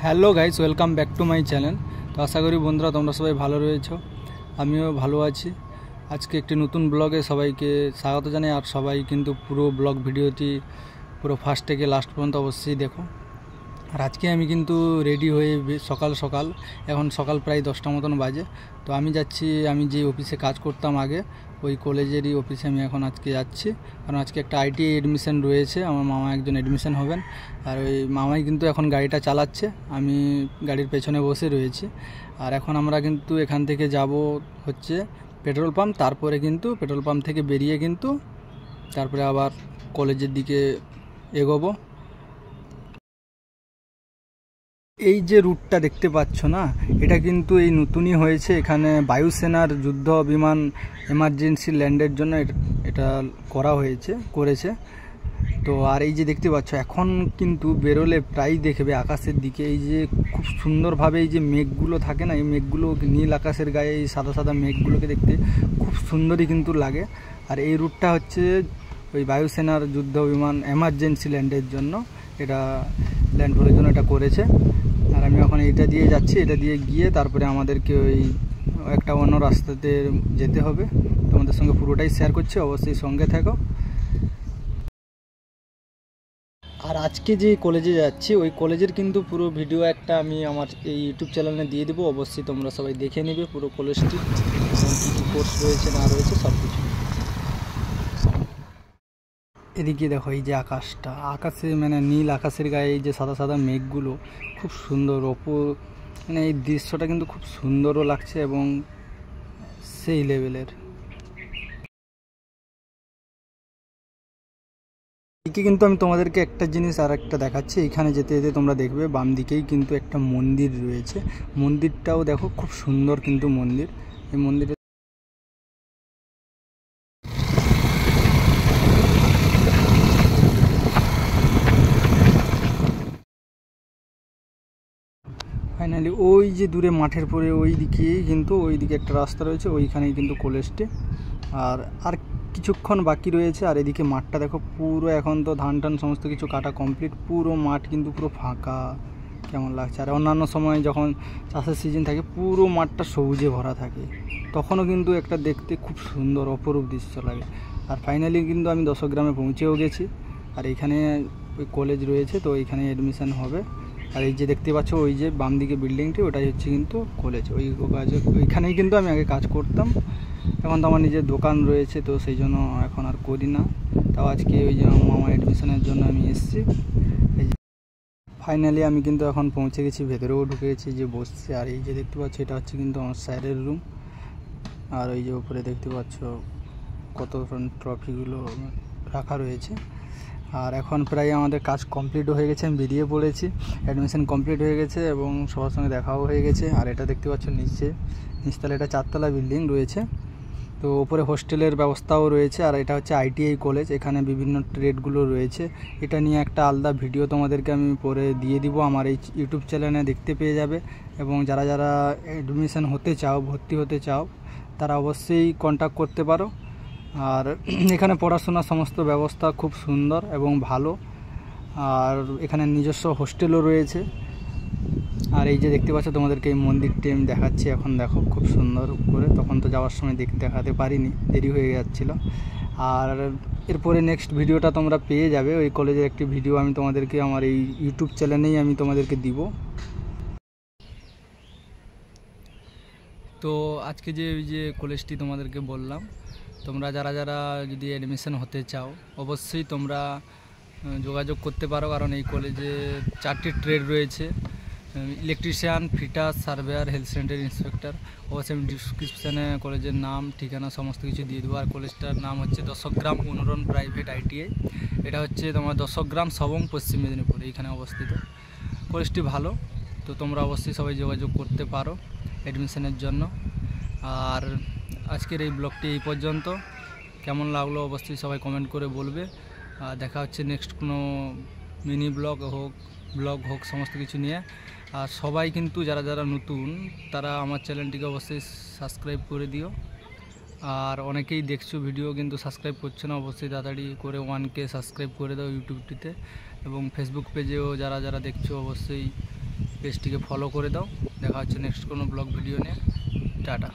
Hello guys, welcome back to my channel. তো আশা করি বন্ধুরা তোমরা সবাই ভালো রয়েছো, আমিও ভালো আছি। আজকে একটি নতুন ব্লগে সবাইকে স্বাগত জানাই। আর সবাই কিন্তু পুরো ব্লগ ভিডিওটি পুরো ফার্স্ট থেকে লাস্ট পর্যন্ত অবশ্যই দেখো। আর আজকে আমি কিন্তু রেডি হয়ে সকাল সকাল, এখন সকাল প্রায় 10টা মতন বাজে। তো আমি যাচ্ছি, আমি যে অফিসে কাজ করতাম আগে, ওই কলেজেরই অফিসে আমি এখন আজকে যাচ্ছি। কারণ আজকে একটা আইটিআই এডমিশন রয়েছে, আমার মামা একজন এডমিশন হবেন। আর ওই মামাই কিন্তু এখন গাড়িটা চালাচ্ছে, আমি গাড়ির পেছনে বসে রয়েছি। আর এখন আমরা কিন্তু এখান থেকে যাব হচ্ছে পেট্রোল পাম্প, তারপরে কিন্তু পেট্রোল পাম্প থেকে বেরিয়ে কিন্তু তারপরে আবার কলেজের দিকে এগোবো। এই যে রুটটা দেখতে পাচ্ছ না, এটা কিন্তু এই নতুনই হয়েছে। এখানে বায়ুসেনার যুদ্ধ বিমান এমার্জেন্সি ল্যান্ডের জন্য এটা করেছে। তো আর এই যে দেখতে পাচ্ছ, এখন কিন্তু বেরোলে প্রায় দেখবে আকাশের দিকে এই যে খুব সুন্দরভাবে এই যে মেঘগুলো থাকে না, এই মেঘগুলো নীল আকাশের গায়ে এই সাদা সাদা মেঘগুলোকে দেখতে খুব সুন্দরই কিন্তু লাগে। আর এই রুটটা হচ্ছে ওই বায়ুসেনার যুদ্ধ বিমান এমার্জেন্সি ল্যান্ডের জন্য, এটা ল্যান্ডফলের জন্য এটা করেছে। আর আমি এখন এটা দিয়ে যাচ্ছি, এটা দিয়ে গিয়ে তারপরে আমাদেরকে ওই একটা অন্য রাস্তাতে যেতে হবে। তোমাদের সঙ্গে পুরোটাই শেয়ার করছি, অবশ্যই সঙ্গে থাকো। আর আজকে যে কলেজে যাচ্ছি, ওই কলেজের কিন্তু পুরো ভিডিও একটা আমি আমার এই ইউটিউব চ্যানেলে দিয়ে দেবো, অবশ্যই তোমরা সবাই দেখে নেবে পুরো কলেজটি, কী কী কোর্স রয়েছে না রয়েছে সব কিছু। এদিকে দেখো এই যে আকাশে মানে নীল আকাশের গায়ে এই যে সাদা সাদা মেঘগুলো খুব সুন্দর মানে এই দৃশ্যটা কিন্তু খুব সুন্দরও লাগছে এবং সেই লেভেলের। এদিকে কিন্তু আমি তোমাদেরকে একটা জিনিস আর একটা দেখাচ্ছি, এখানে যেতে যেতে তোমরা দেখবে বাম দিকেই কিন্তু একটা মন্দির রয়েছে। মন্দিরটাও দেখো খুব সুন্দর কিন্তু মন্দির। এই মন্দিরে ফাইনালি ওই যে দূরে মাঠের পরে ওই দিকে একটা রাস্তা রয়েছে, ওইখানেই কিন্তু কলেজটি। আর কিছুক্ষণ বাকি রয়েছে। আর এদিকে মাঠটা দেখো পুরো, এখন তো ধান টান সমস্ত কিছু কাটা কমপ্লিট, পুরো মাঠ কিন্তু পুরো ফাঁকা কেমন লাগছে। আর অন্যান্য সময় যখন চাষের সিজন থাকে পুরো মাঠটা সবুজে ভরা থাকে, তখনও কিন্তু একটা দেখতে খুব সুন্দর অপরূপ দৃশ্য লাগে। আর ফাইনালি কিন্তু আমি দশগ্রামে পৌঁছেও গেছি। আর এইখানে ওই কলেজ রয়েছে, তো এইখানে অ্যাডমিশন হবে। আর এই যে দেখতে পাচ্ছ ওই যে বাম দিকে বিল্ডিংটি, ওটাই হচ্ছে কিন্তু কলেজ। ওইখানেই কিন্তু আমি আগে কাজ করতাম। এখন তো আমার নিজের দোকান রয়েছে, তো সেই জন্য এখন আর করি না। তাও আজকে ওই যে মামা অ্যাডমিশনের জন্য আমি এসেছি। এই যে ফাইনালি আমি কিন্তু এখন পৌঁছে গেছি, ভেতরেও ঢুকে গেছি, যে বসছি। আর এই যে দেখতে পাচ্ছ এটা হচ্ছে কিন্তু আমার স্যারের রুম। আর ওই যে উপরে দেখতে পাচ্ছ কত ট্রফিগুলো রাখা রয়েছে। আর এখন প্রায় আমাদের কাজ কমপ্লিট হয়ে গেছে, আমি বেরিয়ে পড়েছি, অ্যাডমিশন কমপ্লিট হয়ে গেছে এবং সবার সঙ্গে দেখাও হয়ে গেছে। আর এটা দেখতে পাচ্ছ নিচতলা, এটা 4তলা বিল্ডিং রয়েছে। তো উপরে হোস্টেলের ব্যবস্থাও রয়েছে। আর এটা হচ্ছে আইটিআই কলেজ, এখানে বিভিন্ন ট্রেডগুলো রয়েছে। এটা নিয়ে একটা আলাদা ভিডিও তোমাদেরকে আমি পরে দিয়ে দিব, আমার এই ইউটিউব চ্যানেলে দেখতে পেয়ে যাবে। এবং যারা যারা অ্যাডমিশন হতে চাও, ভর্তি হতে চাও, তারা অবশ্যই কন্ট্যাক্ট করতে পারো। আর এখানে পড়াশোনার সমস্ত ব্যবস্থা খুব সুন্দর এবং ভালো। আর এখানে নিজস্ব হোস্টেলও রয়েছে। আর এই যে দেখতে পাচ্ছ তোমাদেরকে এই মন্দিরটি আমি দেখাচ্ছি, এখন দেখো খুব সুন্দর করে। তখন তো যাওয়ার সময় দেখাতে পারিনি, দেরি হয়ে যাচ্ছিলো। আর এরপরে নেক্সট ভিডিওটা তোমরা পেয়ে যাবে, ওই কলেজের একটি ভিডিও আমি তোমাদেরকে আমার এই ইউটিউব চ্যানেলেই আমি তোমাদেরকে দিব। তো আজকে যে ওই যে কলেজটি তোমাদেরকে বললাম, তোমরা যারা যারা যদি অ্যাডমিশন হতে চাও অবশ্যই তোমরা যোগাযোগ করতে পারো। কারণ এই কলেজে 4টি ট্রেড রয়েছে, electrician, fitter, surveyor, health centre inspector. অবশ্যই আমি ডিসক্রিপশানে কলেজের নাম, ঠিকানা সমস্ত কিছু দিয়ে দেবো। আর কলেজটার নাম হচ্ছে দশগ্রাম উন্নয়ন প্রাইভেট আইটিআই। এটা হচ্ছে তোমার দশগ্রাম সবং, পশ্চিম মেদিনীপুর, এইখানে অবস্থিত। কলেজটি ভালো, তো তোমরা অবশ্যই সবাই যোগাযোগ করতে পারো অ্যাডমিশনের জন্য। আর আজকের এই ব্লগটি এই পর্যন্ত, কেমন লাগলো অবশ্যই সবাই কমেন্ট করে বলবে। দেখা হচ্ছে নেক্সট কোনো মিনি ব্লগ হোক সমস্ত কিছু নিয়ে। আর সবাই কিন্তু যারা যারা নতুন, তারা আমার চ্যানেলটিকে অবশ্যই সাবস্ক্রাইব করে দিও। আর অনেকেই দেখছো ভিডিও কিন্তু সাবস্ক্রাইব করছে না, অবশ্যই তাড়াতাড়ি করে 1K সাবস্ক্রাইব করে দাও ইউটিউবটিতে। এবং ফেসবুক পেজেও যারা যারা দেখছো অবশ্যই পেজটিকে ফলো করে দাও। দেখা হচ্ছে নেক্সট কোনো ব্লগ ভিডিও নিয়ে। টাটা।